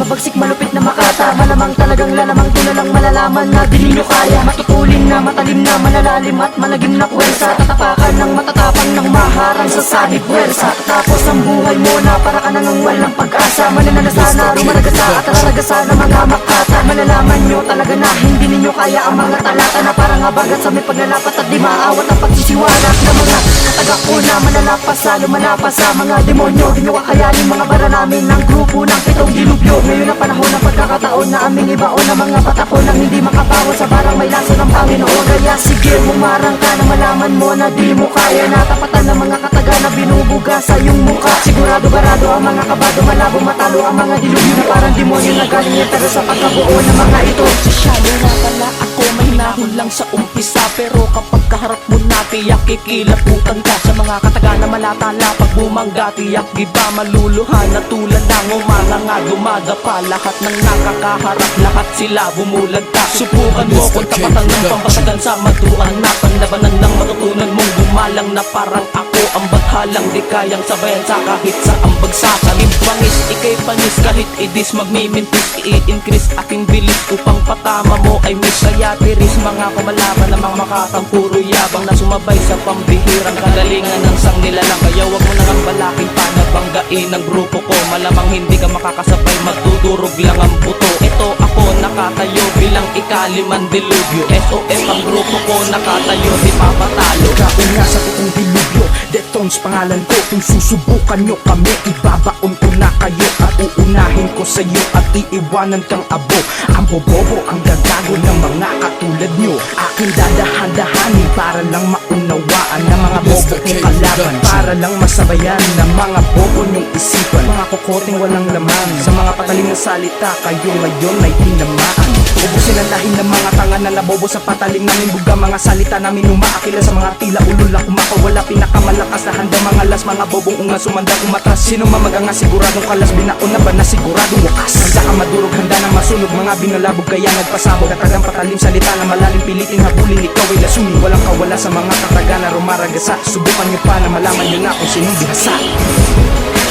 mabagsik, malupit na makata. Malamang talagang lalamang tulalang malalaman na di ninyo kaya. Matutulin na, matalim na, malalalim at malagim na puwersa. Tatapakan ng matatapang ng maharang sa sanib puwersa. Tapos ang buhay mo na para ka nang walang pag-asa. Mananalasa na, rumalagasa at raragasa ng mga makata. Malalaman nyo talaga na hindi ninyo kaya ang mga talata na parang abagat sa may paglalapat at di maawat ang pagsisiwalat ng mga tagakuna. Malalapas sa lumalapas sa mga demonyo. Di nyo kakayanin mga bara namin ng grupo ng pitong dilubyo. Ngayon ang panahon ng pagkakataon na aming ibaon ng mga patapon nang hindi makabawal sa barang may lasa ng Panginoon. Kaya sige, humarang ka na malaman mo na di mo kaya. Natapatan ng mga kataga na binubuga sa iyong muka. Sigurado barado ang mga kabado, malabo matalo ang mga dilubyo na parang demonyo na galing yan. Pero sa pagkabuo ng mga ito, Sosyalo na pala ako, may nahon lang sa umpisa. Pero kapag kaharap mo na, tiyak kikilaputan ka. Sa mga kataga na malatala, pag bumangga, tiyak giba maluluhan na tulad ng umanga nga dumadapa. Lahat ng nakakaharap, lahat sila bumulagta. Subukan mo kung tapatan ng pambasagan sa maduan na panlabanan ng matutunan mong gumalang na parang ako. Ang bathalang di kayang sabayan sa kahit sa ang bagsakan. Bangis, ikay panis kahit idis magmimintis. I-increase aking bilis upang patama mo ay miss. Kaya tiris mga kumalaban na mga makatang puro yabang na sumabay sa pambihirang kagalingan ng sang nilalang. Kaya wag mo nang ang balaking panabanggain ng grupo ko. Malamang hindi ka makakasabay, magdudurog lang ang buto. Ito ako nakatayo bilang ikalimang dilubyo. SOS ang grupo ko nakatayo, di papatalo. Kaon nga sa pitong dilubyo, Deftones pangalan ko. Kung susubukan nyo kami, ibabaon ko na kayo. At uunahin ko sa'yo at iiwanan kang abo. Ang bobobo, ang gagago ng mga katulad nyo. Aking dadahan-dahanin para lang maunawaan ng mga bobo kong kalaban. Para lang masabayan ng mga bobo nyong isipan. Mga kokoting walang laman, sa mga patalim na salita, kayo ngayon ay tinamaan. Ubusin ang lahin ng mga tanga na nabobo sa patalim namin. Buga mga salita namin umaakila sa mga tila ulula. Kumakawala pinakamalakas na handa mga las. Mga bobong unga sumanda kumatras. Sino mamaganga siguradong kalas, binaon na ba na siguradong wakas. Handa ka madurog, handa na masunog, mga binalabog kaya nagpasabog. Katagang patalim salita na malalim pilitin habulin. Ikaw ay lasuni, walang kawala sa mga kataga na rumaragasa. Subukan nyo pa na malaman nyo na kung sinong bihasa.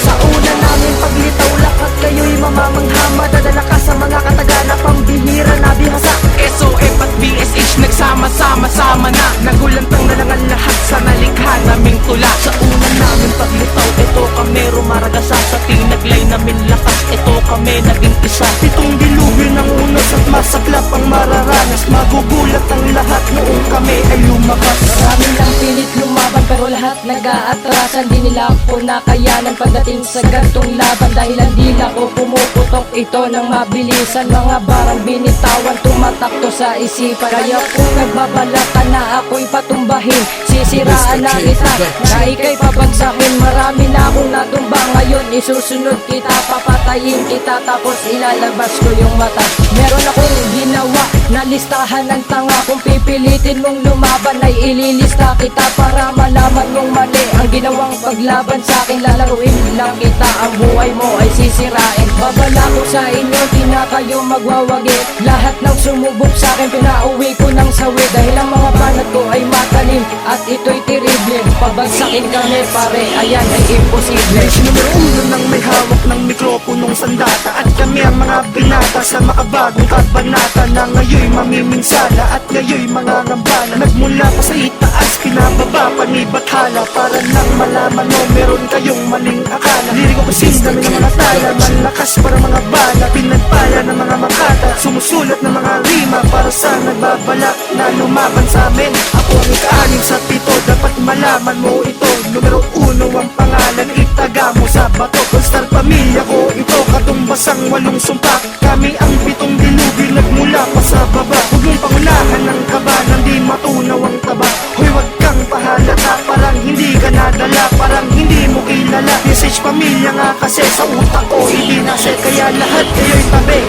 sa una namin paglitaw lakas kayo'y mamamangha. Madadala ka sa mga kataga na pambihira na bihasa. SOF at BSH nagsama-sama-sama na. Nagulantang na lang ang lahat sa nalikha naming tula. Sa una namin paglitaw, ito kami rumaragasa. Sa tinaglay namin lakas, ito kami naging isa. Pitong dilubyo ng unos at masaklap ang mararanas. Magugulat ang lahat noong kami ay lumabas. Marami lang pilit lumaban pero lahat nag-aatrasan. Di nila ako nakayanan pagdating sa gantong laban. Dahil hindi ako pumuputok ito ng mabilisan. Mga barang binitawan tumatakto sa isipan. Kaya kung nagbabalak ka na ako'y patumbahin, sisiraan na kita na ika'y pabagsakin. Marami na akong natumba ngayon, isusunod kita, papatayin kita, tapos ilalabas ko yung mata. Meron akong ginawa na listahan ng tanga. Kung pipilitin mong lumaban ay ililista kita para malaman mong mali ang ginawang paglaban sa akin. Lalaruin lang kita, ang buhay mo ay sisirain. Babala ko sa inyo, di na kayo magwawagi. Lahat ng sumubok sa akin pinauwi ko ng sawi. Dahil ang mga banat ko ay matalim at ito'y terrible. Pabagsakin kami pare, ayan ay imposible. Nation numero uno nang may hawak ng mikroponong sandata. At kami ang mga binata sa makabagong kabanata na ngayoy mamiminsala at ngayoy mga ngambala. Nagmula pa sa itaas, pinababa panibathala. Para lang malaman mo meron kayong maling akala. Liriko kasing kami ng mga tala, malakas para mga bala. Pinagpala ng mga makata, sumusulat ng mga rima para sa nagbabalak na lumaban sa amin. Ako ang ika-anim sa pito, dapat malaman mo ito. Numero uno ang pangalan, itaga mo sa bato. Constar pamilya ko, ito katumbasang walong sumpa. Kami ang pitong dilubyo, nagmula pa sa baba. Huwag mong pangunahan ng kaba, nang di matunaw ang taba. Hoy, wag kang pahalata, parang hindi ka nadala, parang hindi mo kilala. Message pamilya nga kasi sa utak ko hindi naset. Kaya lahat kayo'y tabi.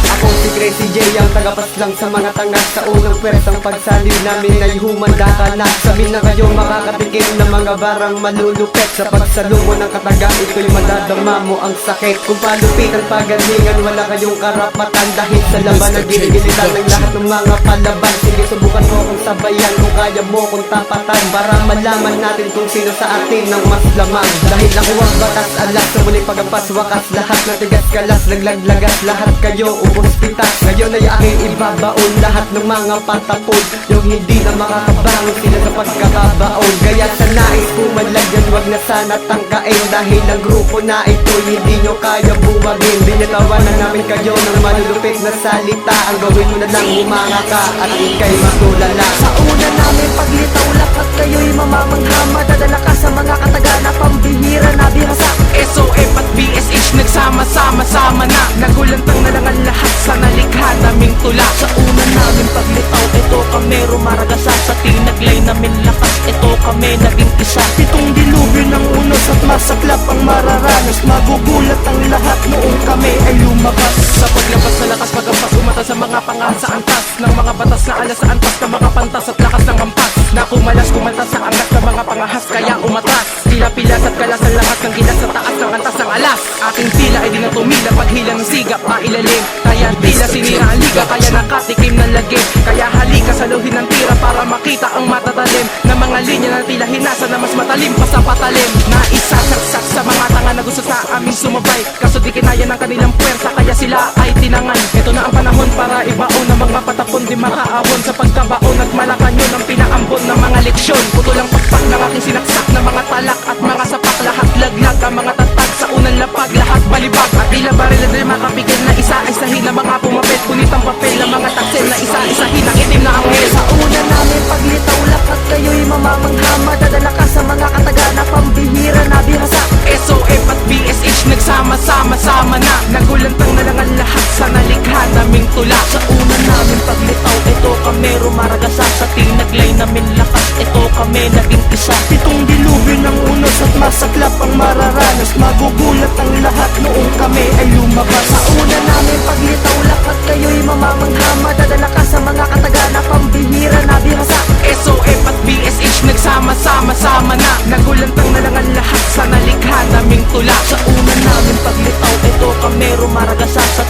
Ako si Crazy J, ang tagapaslang sa mga tanga. Sa unang pwersang pagsaliw namin ay humanda ka na. Sabi na kayo makakatikim ng mga barang malulupet. Sa pagsalumo ng kataga, ito'y madadama mo ang sakit. Kung palupit ang pagalingan, wala kayong karapatan. Dahil sa laban na ginigilitan ng lahat ng mga palaban. Sige, subukan mo kung sabayan kung kaya mo kung tapatan para malaman natin kung sino sa atin ang mas lamang. Dahil ako ang batas, alas, sumuli pagampas, wakas, lahat na tigas kalas, laglaglagas, lahat kayo ubos pitas. Ngayon ay aking ibabaon lahat ng mga patapon, yung hindi na makakabangon sila sa pagkakabaon. Kaya sa nais pumalagyan, wag na sana tangkain, dahil ang grupo na ito hindi nyo kaya buwagin. Binitawan na namin kayo ng malulupit na salita, ang gawin mo na lang humanga ka at ikay matulala. Sa una namin paglitaw lakat kayo'y mamamangha, madadala ka sa mga katagana, pambihira na bihasa. SOF at BSH nagsama-sama-sama na, nagulantang na lang ang lahat sa nalikha naming tula. Sa una namin paglitaw, ito kami rumaragasa, sa tinaglay namin lakas, ito kami naging isa. Pitong dilubyo ng unos at masaklap ang mararanas, magugulat ang lahat noong kami ay lumabas. Sa paglabas sa lakas, magampas, umata sa mga pangas sa antas ng mga batas na alas sa antas ng mga pantas at lakas ng hampas na kumalas, kumaltas sa angas ng mga pangahas, kaya umatras. Tila pilas at kalas ang lakas ng gilas sa taas ng antas ng alas. Aking tila ay di na tumila, paghila ng siga pa ilalim. Kaya tila sinira ang liga, kaya nakatikim ng lagim. Kaya halika saluhin ng tira para makita ang matatalim na mga linya na tila hinasa na mas matalim pa sa patalim. Na isasaksak sa mga tanga na gusto sa aming sumabay, kaso di kinaya ng kanilang puwersa, kaya sila ay tinangan. Ito na ang panahon para ibaon ng mga patapon, di makaahon sa pagkabaon at malakan yun ang pinaambon ng mga leksyon. Putulang pakpak ng aking sinaksak na mga talak at mga sapak, lahat laglag ang mga tatag sa unang lapag, lahat balibag at tila baril na makapigil na isa-isahin na mga pumapit, punit ang papel ng mga taksil na isa-isahin ang itim na anghel. Sa una namin paglitaw lakat kayo'y mamamangha, madadala ka sa mga katagana, pambihira na bihasa. SOF at BSH nagsama-sama-sama na, nagulantang na lang ang lahat sa nalikha naming tula. Sa una namin Paglitaw, ito kami rumaragasa, sa tinaglay namin lakas, ito kami naging isa. pitong dilubyo ng unos at masaklap ang mararanas, magugulat ang lahat noong kami ay lumabas. Sa una namin paglitaw lakat kayo'y mamamangha, madadala ka sa mga katagana, pambihira na bihasa. SOF at BSH nagsama-sama-sama na, nagulantang na lang ang lahat sa nalikha naming tula. Sa una namin Paglitaw, ito kami rumaragasa, sa